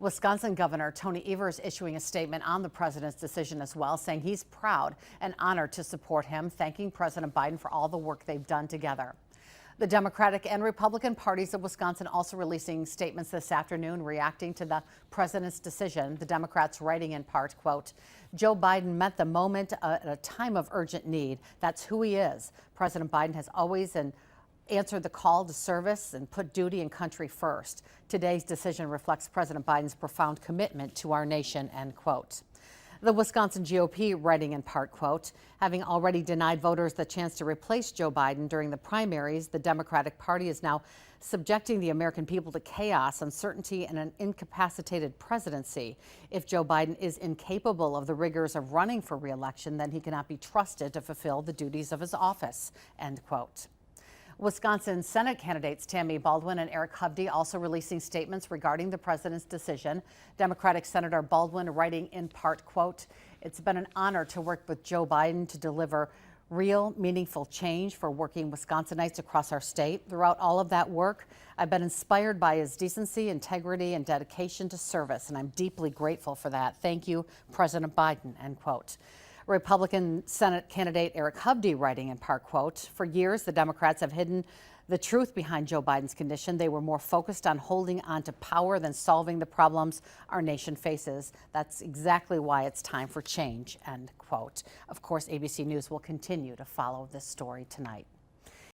Wisconsin Governor Tony Evers issuing a statement on the president's decision as well, saying he's proud and honored to support him, thanking President Biden for all the work they've done together. The Democratic and Republican parties of Wisconsin also releasing statements this afternoon reacting to the president's decision. The Democrats writing in part, quote, Joe Biden met the moment at a time of urgent need. That's who he is. President Biden has always answered the call to service and put duty and country first. Today's decision reflects President Biden's profound commitment to our nation, end quote. The Wisconsin GOP writing in part, quote, having already denied voters the chance to replace Joe Biden during the primaries, the Democratic Party is now subjecting the American people to chaos, uncertainty, and an incapacitated presidency. If Joe Biden is incapable of the rigors of running for re-election, then he cannot be trusted to fulfill the duties of his office, end quote. Wisconsin Senate candidates Tammy Baldwin and Eric Hovde also releasing statements regarding the president's decision. Democratic Senator Baldwin writing in part, quote, it's been an honor to work with Joe Biden to deliver real, meaningful change for working Wisconsinites across our state. Throughout all of that work, I've been inspired by his decency, integrity, and dedication to service, and I'm deeply grateful for that. Thank you, President Biden, end quote. Republican Senate candidate Eric Hovde writing in part, quote, for years, the Democrats have hidden the truth behind Joe Biden's condition. They were more focused on holding on to power than solving the problems our nation faces. That's exactly why it's time for change, end quote. Of course, ABC News will continue to follow this story tonight.